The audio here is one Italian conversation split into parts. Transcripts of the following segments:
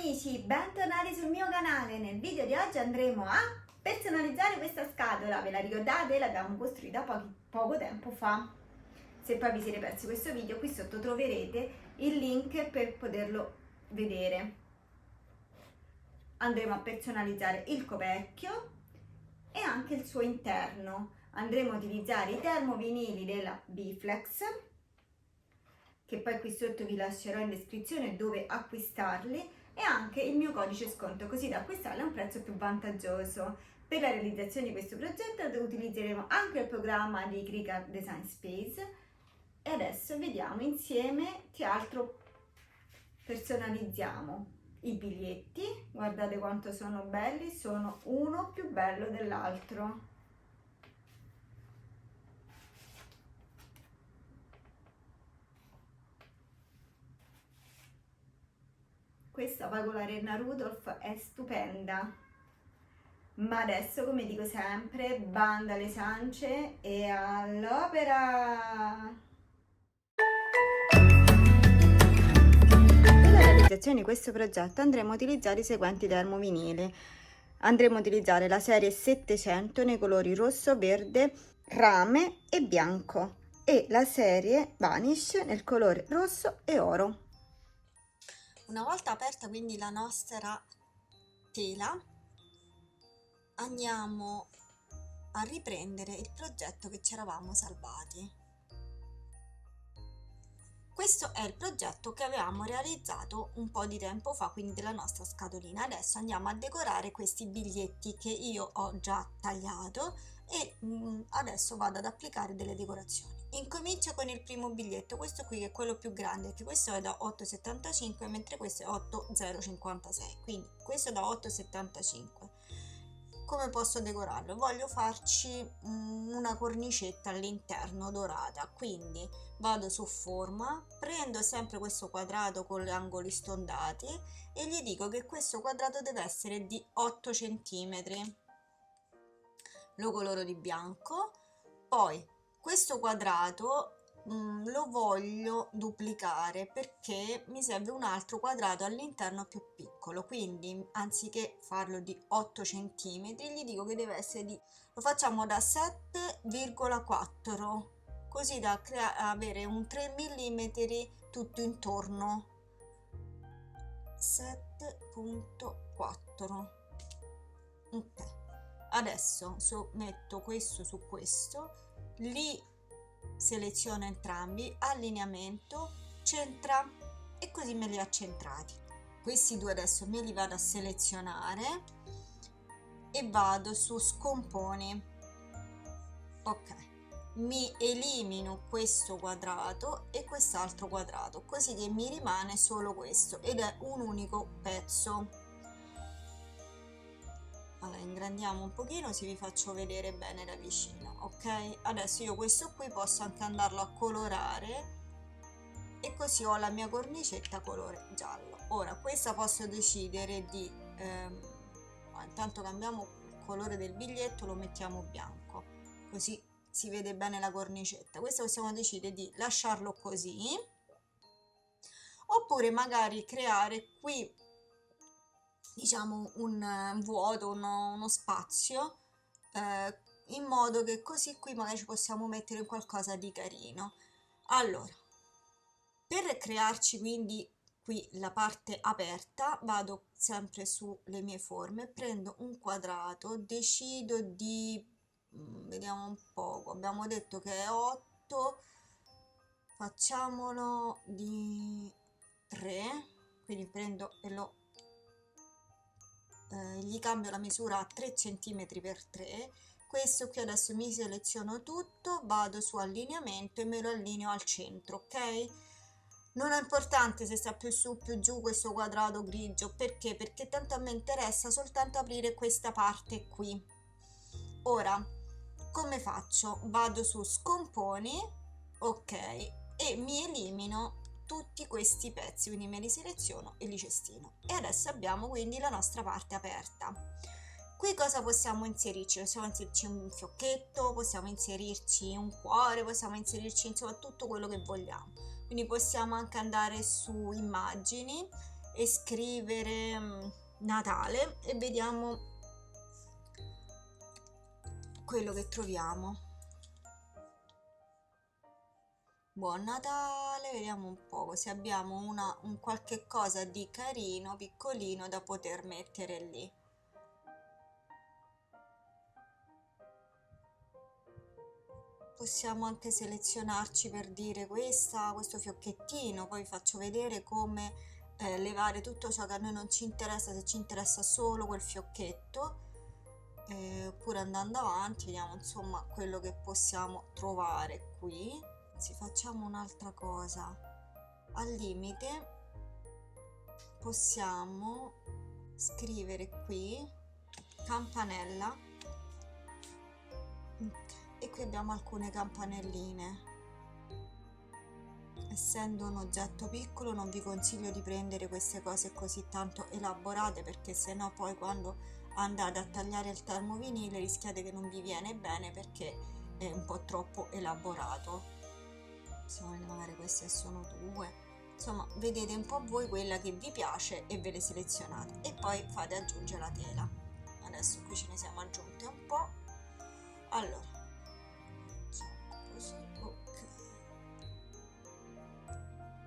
amici, bentornati sul mio canale. Nel video di oggi andremo a personalizzare questa scatola. Ve la ricordate? L'abbiamo costruita poco tempo fa. Se poi vi siete persi questo video, qui sotto troverete il link per poterlo vedere. Andremo a personalizzare il coperchio e anche il suo interno. Andremo a utilizzare i termovinili della Biflex, che poi qui sotto vi lascerò in descrizione dove acquistarli, e anche il mio codice sconto, così da acquistarli a un prezzo più vantaggioso. Per la realizzazione di questo progetto utilizzeremo anche il programma di Cricut Design Space. E adesso vediamo insieme che altro personalizziamo. I biglietti, guardate quanto sono belli, sono uno più bello dell'altro. Questa Pagola Rudolph è stupenda, ma adesso, come dico sempre, banda alle ciance e all'opera! Per la realizzazione di questo progetto andremo a utilizzare i seguenti termovinili. Andremo a utilizzare la serie 700 nei colori rosso, verde, rame e bianco, e la serie Vanish nel colore rosso e oro. Una volta aperta quindi la nostra tela, andiamo a riprendere il progetto che ci eravamo salvati. Questo è il progetto che avevamo realizzato un po' di tempo fa, quindi della nostra scatolina. Adesso andiamo a decorare questi biglietti che io ho già tagliato e adesso vado ad applicare delle decorazioni. Incomincio con il primo biglietto, questo qui che è quello più grande, che questo è da 8,75 mentre questo è 8,056, quindi questo è da 8,75. Come posso decorarlo? Voglio farci una cornicetta all'interno dorata, quindi vado su forma, prendo sempre questo quadrato con gli angoli stondati e gli dico che questo quadrato deve essere di 8 cm. Lo coloro di bianco, poi questo quadrato lo voglio duplicare perché mi serve un altro quadrato all'interno più piccolo, quindi anziché farlo di 8 cm gli dico che deve essere lo facciamo da 7,4, così da avere un 3 mm tutto intorno. 7,4. ok, adesso metto questo su questo, li seleziono entrambi, allineamento, centra, e così me li ha centrati. Questi due adesso me li vado a selezionare e vado su scomponi. Ok, mi elimino questo quadrato e quest'altro quadrato, così che mi rimane solo questo ed è un unico pezzo. Allora, ingrandiamo un pochino così vi faccio vedere bene da vicino. Ok, adesso io questo qui posso anche andarlo a colorare e così ho la mia cornicetta colore giallo. Ora questa posso decidere di intanto cambiamo il colore del biglietto, lo mettiamo bianco, così si vede bene la cornicetta. Questo possiamo decidere di lasciarlo così, oppure magari creare qui, diciamo, un vuoto, uno spazio, in modo che così qui magari ci possiamo mettere qualcosa di carino. Allora, per crearci quindi qui la parte aperta, vado sempre sulle mie forme, prendo un quadrato, decido di vediamo un poco, abbiamo detto che è 8, facciamolo di 3, quindi prendo e gli cambio la misura a 3 cm per 3. Questo qui adesso mi seleziono tutto, vado su allineamento e me lo allineo al centro, ok? Non è importante se sta più su più giù questo quadrato grigio, perché? Perché tanto a me interessa soltanto aprire questa parte qui. Ora come faccio? Vado su scomponi, ok, e mi elimino tutti questi pezzi, quindi me li seleziono e li cestino. E adesso abbiamo quindi la nostra parte aperta. Qui cosa possiamo inserirci? Possiamo inserirci un fiocchetto, possiamo inserirci un cuore, possiamo inserirci insomma tutto quello che vogliamo. Quindi possiamo anche andare su immagini e scrivere Natale e vediamo quello che troviamo. Buon Natale, vediamo un po' se abbiamo un qualche cosa di carino, piccolino da poter mettere lì. Possiamo anche selezionarci per dire questo fiocchettino, poi vi faccio vedere come levare tutto ciò che a noi non ci interessa, se ci interessa solo quel fiocchetto, oppure andando avanti vediamo insomma quello che possiamo trovare qui. Se facciamo un'altra cosa, al limite possiamo scrivere qui campanella e qui abbiamo alcune campanelline. Essendo un oggetto piccolo non vi consiglio di prendere queste cose così tanto elaborate, perché sennò poi quando andate a tagliare il termovinile rischiate che non vi viene bene perché è un po' troppo elaborato. Magari queste sono due, insomma vedete un po' voi quella che vi piace e ve le selezionate e poi fate aggiungere la tela. Adesso qui ce ne siamo aggiunte un po'. Allora così, ok.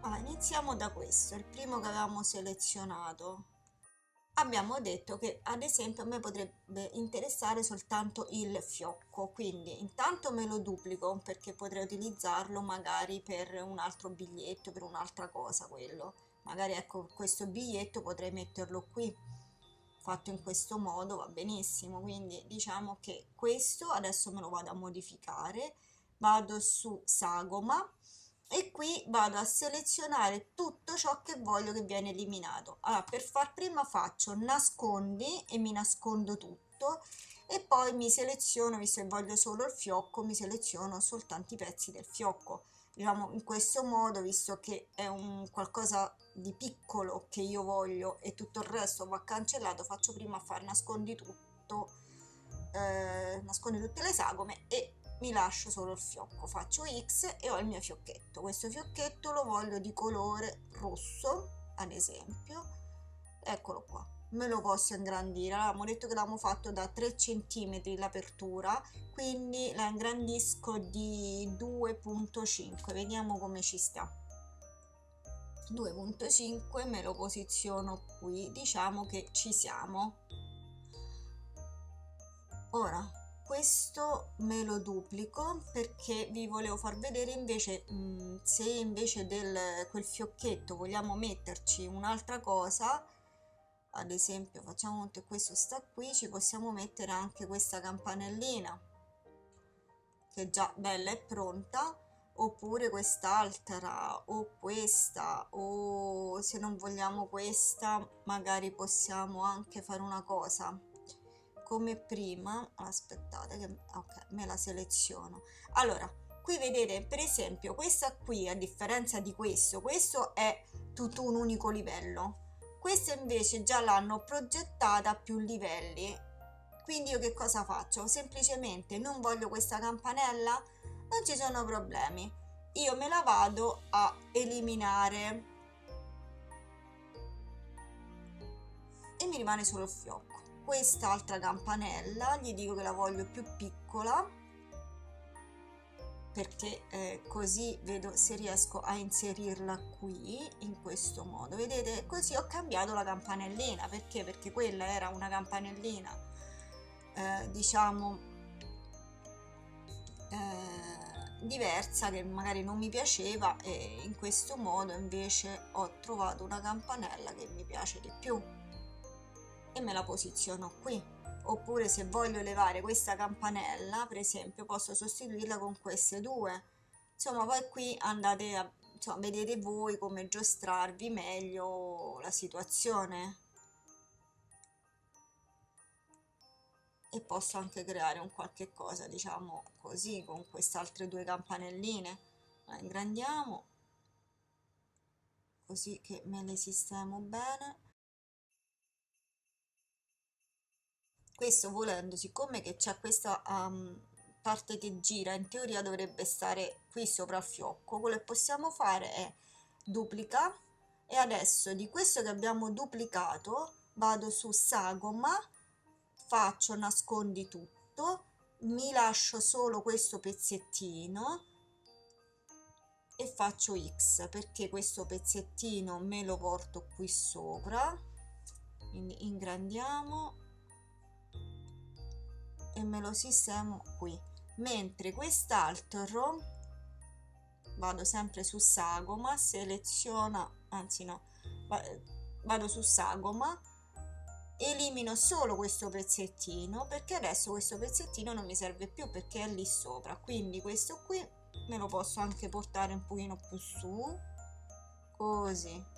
Allora, iniziamo da questo, il primo che avevamo selezionato. Abbiamo detto che ad esempio a me potrebbe interessare soltanto il fiocco, quindi intanto me lo duplico perché potrei utilizzarlo magari per un altro biglietto, per un'altra cosa quello. Magari ecco questo biglietto potrei metterlo qui, fatto in questo modo va benissimo, quindi diciamo che questo adesso me lo vado a modificare, vado su sagoma e qui vado a selezionare tutto ciò che voglio che viene eliminato. Allora, per far prima faccio nascondi e mi nascondo tutto e poi mi seleziono, visto che voglio solo il fiocco, mi seleziono soltanto i pezzi del fiocco. Diciamo in questo modo, visto che è un qualcosa di piccolo che io voglio e tutto il resto va cancellato, faccio prima a fare nascondi tutto, nascondi tutte le sagome e mi lascio solo il fiocco, faccio X e ho il mio fiocchetto. Questo fiocchetto lo voglio di colore rosso, ad esempio, eccolo qua, me lo posso ingrandire. Avevamo detto che l'abbiamo fatto da 3 cm l'apertura, quindi la ingrandisco di 2,5, vediamo come ci sta. 2,5, me lo posiziono qui, diciamo che ci siamo. Ora questo me lo duplico perché vi volevo far vedere invece se invece del quel fiocchetto vogliamo metterci un'altra cosa, ad esempio facciamo che questo sta qui, ci possiamo mettere anche questa campanellina che è già bella e pronta, oppure quest'altra o questa, o se non vogliamo questa magari possiamo anche fare una cosa come prima. Aspettate che ok, me la seleziono. Allora qui vedete per esempio questa qui, a differenza di questo è tutto un unico livello, questa invece già l'hanno progettata a più livelli, quindi io che cosa faccio? Semplicemente non voglio questa campanella, non ci sono problemi, io me la vado a eliminare e mi rimane solo il fiocco. Quest'altra campanella gli dico che la voglio più piccola perché così vedo se riesco a inserirla qui in questo modo, vedete, così ho cambiato la campanellina perché quella era una campanellina diciamo diversa che magari non mi piaceva e in questo modo invece ho trovato una campanella che mi piace di più e me la posiziono qui. Oppure se voglio levare questa campanella per esempio posso sostituirla con queste due, insomma poi qui andate a insomma, vedete voi come giostrarvi meglio la situazione e posso anche creare un qualche cosa diciamo così con queste altre due campanelline. La ingrandiamo così che me le sistemo bene. Questo volendo, siccome che c'è questa parte che gira, in teoria dovrebbe stare qui sopra il fiocco, quello che possiamo fare è duplica, E adesso di questo che abbiamo duplicato vado su sagoma, faccio nascondi tutto, mi lascio solo questo pezzettino e faccio X, perché questo pezzettino me lo porto qui sopra, quindi ingrandiamo e me lo sistemo qui, mentre quest'altro vado sempre su sagoma, seleziono, anzi no, vado su sagoma, elimino solo questo pezzettino perché adesso questo pezzettino non mi serve più perché è lì sopra, quindi questo qui me lo posso anche portare un pochino più su, così.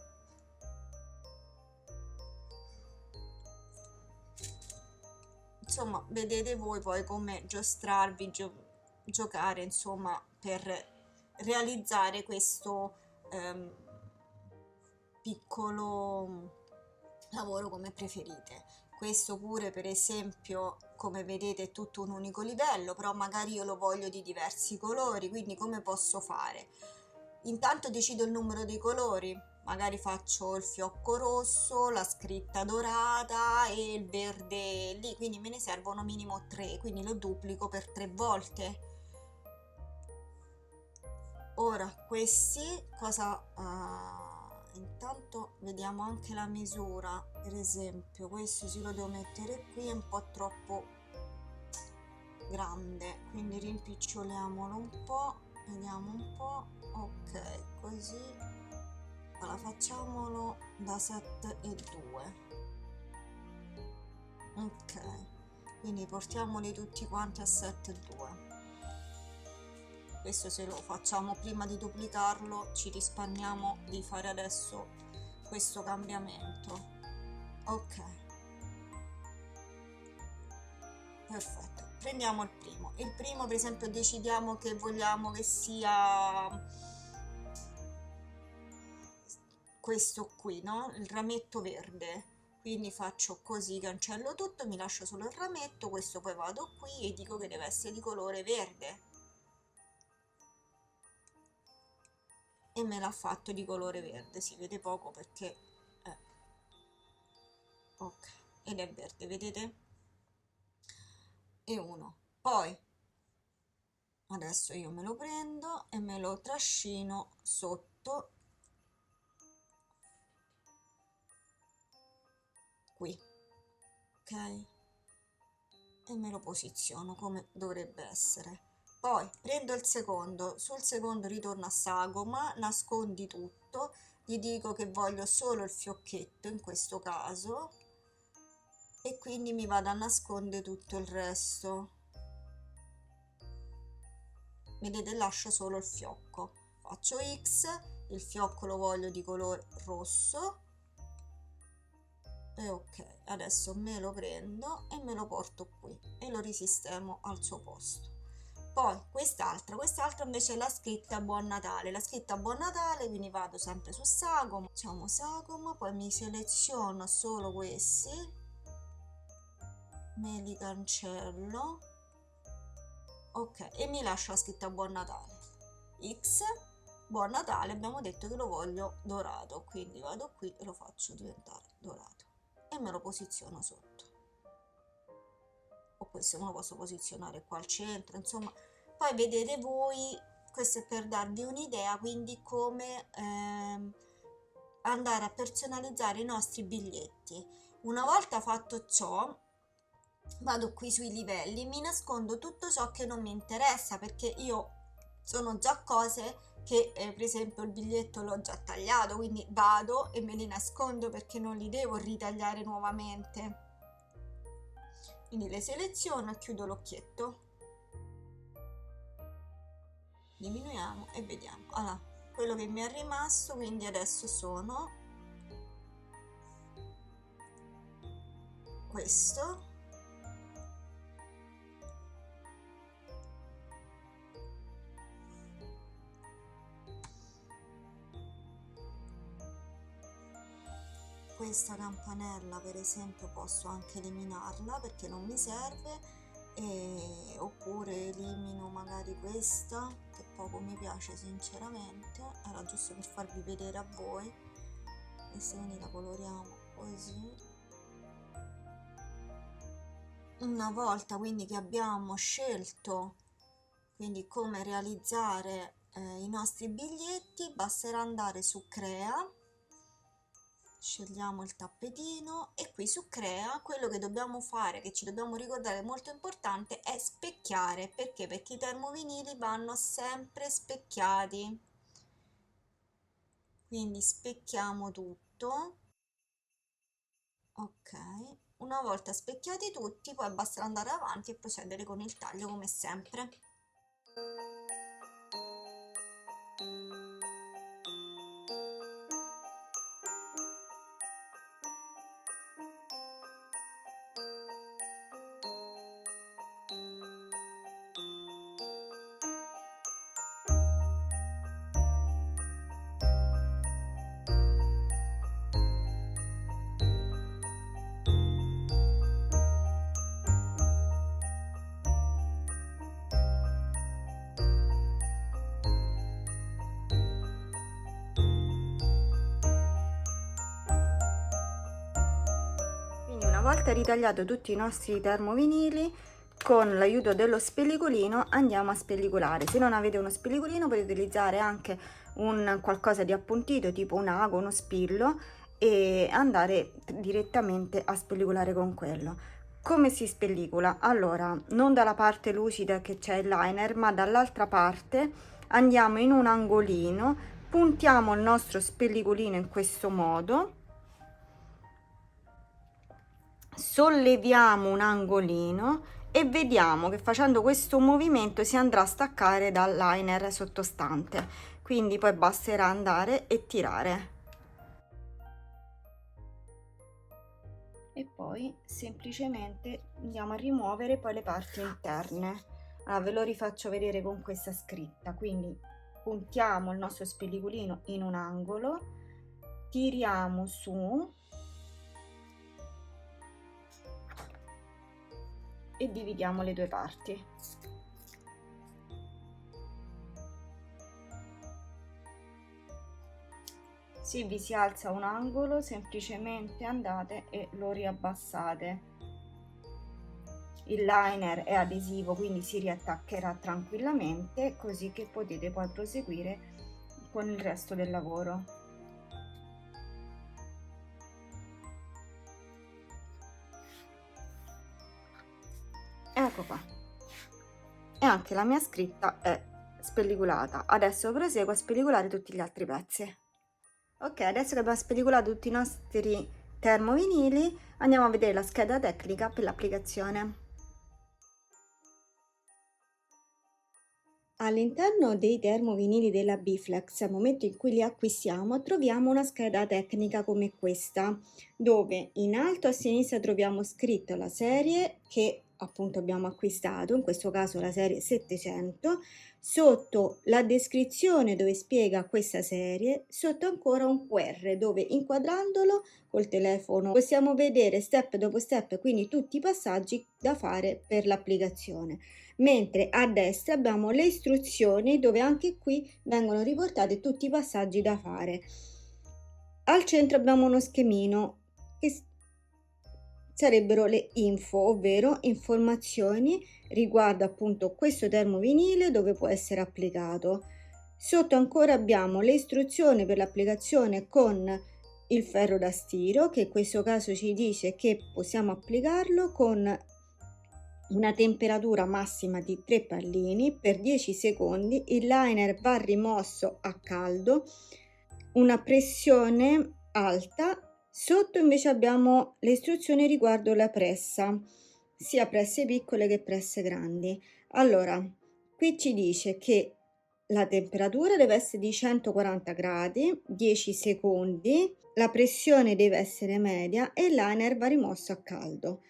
Insomma, vedete voi poi come giostrarvi, giocare, insomma, per realizzare questo piccolo lavoro come preferite. Questo pure, per esempio, come vedete è tutto un unico livello, però magari io lo voglio di diversi colori, quindi come posso fare? Intanto decido il numero dei colori, magari faccio il fiocco rosso, la scritta dorata e il verde lì, quindi me ne servono minimo 3, quindi lo duplico per 3 volte. Ora questi cosa intanto vediamo anche la misura, per esempio questo se lo devo mettere qui è un po' troppo grande, quindi rimpiccioliamolo un po', vediamo un po', ok, così. Allora facciamolo da 7 e 2, ok, quindi portiamoli tutti quanti a 7 e 2. Questo se lo facciamo prima di duplicarlo ci risparmiamo di fare adesso questo cambiamento. Ok, perfetto, prendiamo il primo per esempio decidiamo che vogliamo che sia questo qui, no? Il rametto verde, quindi faccio così, cancello tutto, mi lascio solo il rametto, questo poi vado qui e dico che deve essere di colore verde e me l'ha fatto di colore verde, si vede poco perché ok, ed è verde, vedete? E uno, poi adesso io me lo prendo e me lo trascino sotto qui, ok, e me lo posiziono come dovrebbe essere. Poi prendo il secondo, sul secondo ritorno a sagoma, nascondi tutto, gli dico che voglio solo il fiocchetto in questo caso e quindi mi vado a nascondere tutto il resto. Vedete, lascio solo il fiocco, faccio X, il fiocco lo voglio di colore rosso e ok, adesso me lo prendo e me lo porto qui e lo risistemo al suo posto. Poi quest'altra invece è la scritta Buon Natale, la scritta Buon Natale, quindi vado sempre su sagoma, facciamo sagoma, poi mi seleziono solo questi, me li cancello, ok, e mi lascio la scritta Buon Natale. X, Buon Natale, abbiamo detto che lo voglio dorato, quindi vado qui e lo faccio diventare dorato e me lo posiziono sotto. O questo me lo posso posizionare qua al centro, insomma, poi vedete voi, questo è per darvi un'idea, quindi come andare a personalizzare i nostri biglietti. Una volta fatto ciò, vado qui sui livelli, mi nascondo tutto ciò che non mi interessa perché io sono già cose che per esempio il biglietto l'ho già tagliato, quindi vado e me li nascondo perché non li devo ritagliare nuovamente. Quindi le seleziono e chiudo l'occhietto, diminuiamo e vediamo. Allora, quello che mi è rimasto quindi adesso sono questo, questa campanella per esempio posso anche eliminarla perché non mi serve, oppure elimino magari questa che poco mi piace sinceramente, era giusto per farvi vedere a voi, i seni la coloriamo così. Una volta quindi che abbiamo scelto quindi come realizzare i nostri biglietti, basterà andare su Crea, scegliamo il tappetino e qui su Crea quello che dobbiamo fare, che ci dobbiamo ricordare molto importante, è specchiare. Perché? Perché i termovinili vanno sempre specchiati, quindi specchiamo tutto. Ok, una volta specchiati tutti poi basta andare avanti e procedere con il taglio come sempre. Quindi una volta ritagliato tutti i nostri termovinili, con l'aiuto dello spellicolino andiamo a spellicolare. Se non avete uno spellicolino potete utilizzare anche un qualcosa di appuntito tipo un ago, uno spillo, e andare direttamente a spellicolare con quello. Come si spellicola? Allora, non dalla parte lucida che c'è il liner, ma dall'altra parte andiamo in un angolino, puntiamo il nostro spellicolino in questo modo, solleviamo un angolino e vediamo che facendo questo movimento si andrà a staccare dal liner sottostante, quindi poi basterà andare e tirare e poi semplicemente andiamo a rimuovere poi le parti interne. Allora, ve lo rifaccio vedere con questa scritta. Quindi puntiamo il nostro spellicolino in un angolo, tiriamo su e dividiamo le due parti. Se vi si alza un angolo, semplicemente andate e lo riabbassate. Il liner è adesivo, quindi si riattaccherà tranquillamente, così che potete poi proseguire con il resto del lavoro. Ecco qua. E anche la mia scritta è spellicolata. Adesso proseguo a spellicolare tutti gli altri pezzi. Ok, adesso che abbiamo spellicolato tutti i nostri termovinili, andiamo a vedere la scheda tecnica per l'applicazione. All'interno dei termovinili della Biflex, al momento in cui li acquistiamo, troviamo una scheda tecnica come questa, dove in alto a sinistra troviamo scritto la serie che appunto abbiamo acquistato, in questo caso la serie 700, sotto la descrizione dove spiega questa serie, sotto ancora un QR dove inquadrandolo col telefono possiamo vedere step dopo step, quindi tutti i passaggi da fare per l'applicazione. Mentre a destra abbiamo le istruzioni dove anche qui vengono riportati tutti i passaggi da fare. Al centro abbiamo uno schemino che sarebbero le info, ovvero informazioni riguardo appunto questo termovinile dove può essere applicato. Sotto ancora abbiamo le istruzioni per l'applicazione con il ferro da stiro, che in questo caso ci dice che possiamo applicarlo con una temperatura massima di 3 pallini per 10 secondi. Il liner va rimosso a caldo, una pressione alta. Sotto invece abbiamo le istruzioni riguardo la pressa, sia presse piccole che presse grandi. Allora, qui ci dice che la temperatura deve essere di 140 gradi, 10 secondi, la pressione deve essere media e il liner va rimosso a caldo.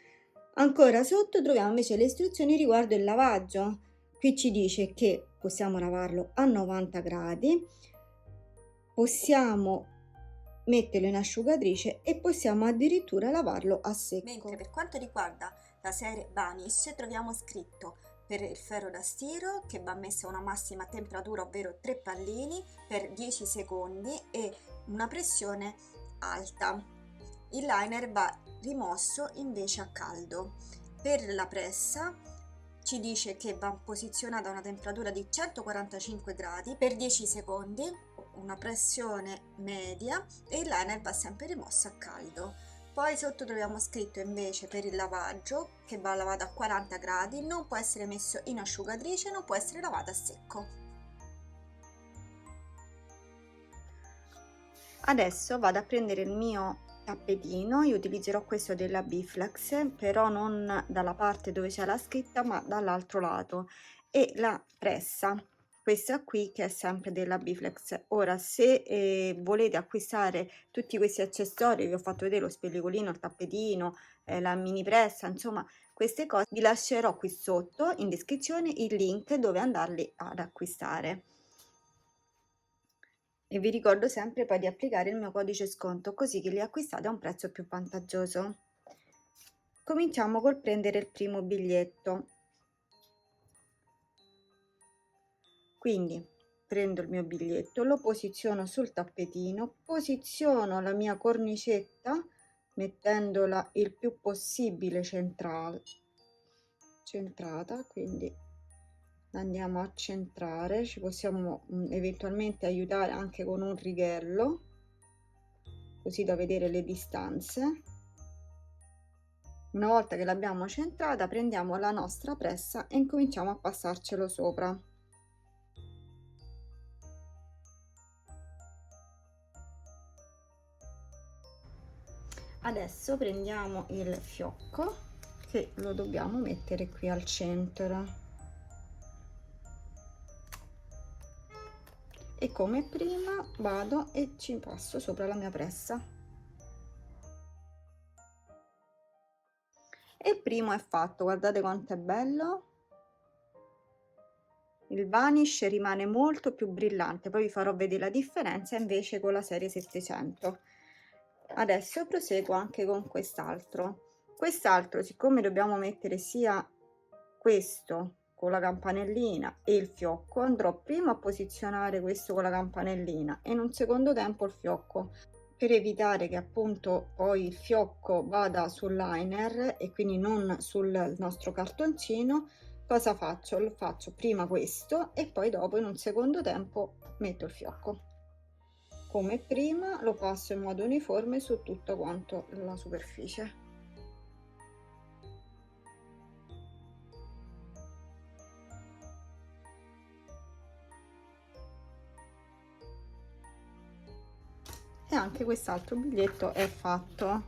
Ancora sotto troviamo invece le istruzioni riguardo il lavaggio. Qui ci dice che possiamo lavarlo a 90 gradi, possiamo metterlo in asciugatrice e possiamo addirittura lavarlo a secco. Mentre per quanto riguarda la serie Vanish troviamo scritto per il ferro da stiro che va messo a una massima temperatura, ovvero 3 pallini per 10 secondi e una pressione alta. Il liner va rimosso invece a caldo. Per la pressa ci dice che va posizionata a una temperatura di 145 gradi per 10 secondi, una pressione media, e il liner va sempre rimosso a caldo. Poi sotto troviamo scritto invece per il lavaggio che va lavato a 40 gradi, non può essere messo in asciugatrice, non può essere lavato a secco. Adesso vado a prendere il mio tappetino, io utilizzerò questo della Biflex, però non dalla parte dove c'è la scritta ma dall'altro lato, e la pressa, questa qui che è sempre della Biflex. Ora se volete acquistare tutti questi accessori, vi ho fatto vedere lo spellicolino, il tappetino, la mini pressa, insomma queste cose, vi lascerò qui sotto in descrizione il link dove andarli ad acquistare. E vi ricordo sempre poi di applicare il mio codice sconto così che li acquistate a un prezzo più vantaggioso. Cominciamo col prendere il primo biglietto. Quindi prendo il mio biglietto, lo posiziono sul tappetino, posiziono la mia cornicetta mettendola il più possibile centrata, quindi andiamo a centrare, ci possiamo eventualmente aiutare anche con un righello così da vedere le distanze. Una volta che l'abbiamo centrata prendiamo la nostra pressa e incominciamo a passarcelo sopra. Adesso prendiamo il fiocco che lo dobbiamo mettere qui al centro. E come prima vado e ci passo sopra la mia pressa. E il primo è fatto, guardate quanto è bello. Il vanish rimane molto più brillante, poi vi farò vedere la differenza invece con la serie 700. Adesso proseguo anche con quest'altro. Quest'altro, siccome dobbiamo mettere sia questo con la campanellina e il fiocco, andrò prima a posizionare questo con la campanellina e in un secondo tempo il fiocco, per evitare che appunto poi il fiocco vada sul liner e quindi non sul nostro cartoncino. Cosa faccio? Lo faccio prima questo e poi dopo in un secondo tempo metto il fiocco. Come prima lo passo in modo uniforme su tutto quanto la superficie. E anche quest'altro biglietto è fatto.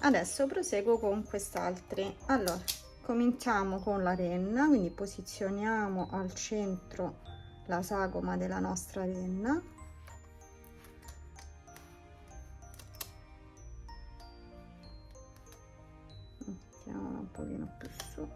Adesso proseguo con quest'altri. Allora, cominciamo con la renna, quindi posizioniamo al centro la sagoma della nostra renna. Mettiamola un pochino più su.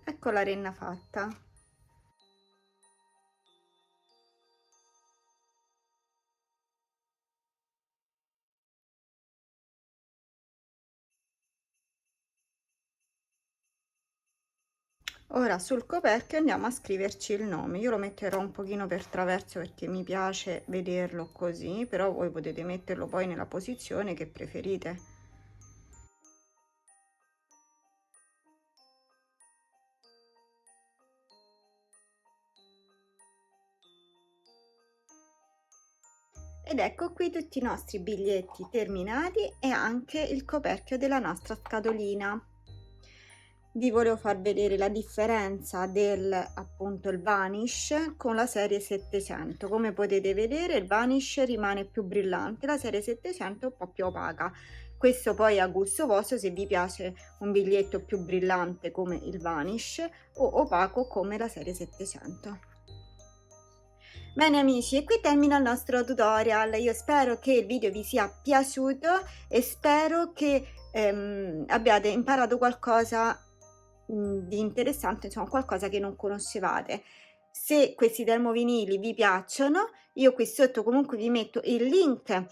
Ecco la renna fatta. Ora sul coperchio andiamo a scriverci il nome. Io lo metterò un pochino per traverso perché mi piace vederlo così, però voi potete metterlo poi nella posizione che preferite. Ed ecco qui tutti i nostri biglietti terminati e anche il coperchio della nostra scatolina. Vi volevo far vedere la differenza del appunto il vanish con la serie 700. Come potete vedere il vanish rimane più brillante, la serie 700 è un po' più opaca. Questo poi a gusto vostro, se vi piace un biglietto più brillante come il vanish o opaco come la serie 700. Bene amici, e qui termina il nostro tutorial. Io spero che il video vi sia piaciuto e spero che abbiate imparato qualcosa di interessante, insomma qualcosa che non conoscevate. Se questi termovinili vi piacciono, io qui sotto comunque vi metto il link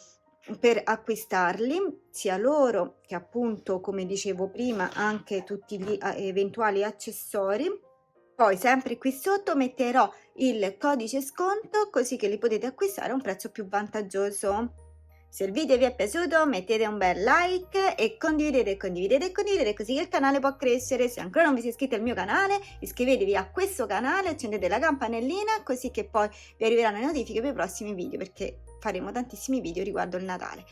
per acquistarli, sia loro che appunto, come dicevo prima, anche tutti gli eventuali accessori. Poi sempre qui sotto metterò il codice sconto così che li potete acquistare a un prezzo più vantaggioso. Se il video vi è piaciuto mettete un bel like e condividete, condividete, condividete così che il canale può crescere. Se ancora non vi siete iscritti al mio canale, iscrivetevi a questo canale, accendete la campanellina così che poi vi arriveranno le notifiche per i prossimi video, perché faremo tantissimi video riguardo il Natale.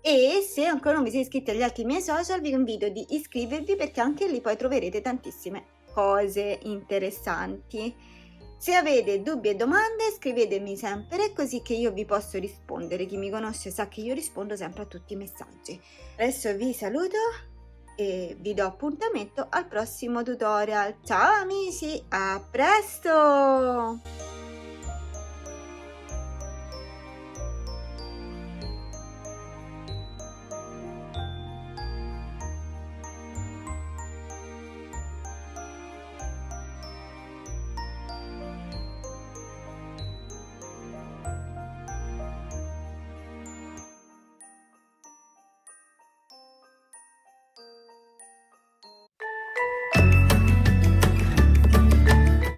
E se ancora non vi siete iscritti agli altri miei social, vi invito di iscrivervi perché anche lì poi troverete tantissime cose interessanti. Se avete dubbi e domande scrivetemi sempre così che io vi posso rispondere. Chi mi conosce sa che io rispondo sempre a tutti i messaggi. Adesso vi saluto e vi do appuntamento al prossimo tutorial. Ciao amici, a presto!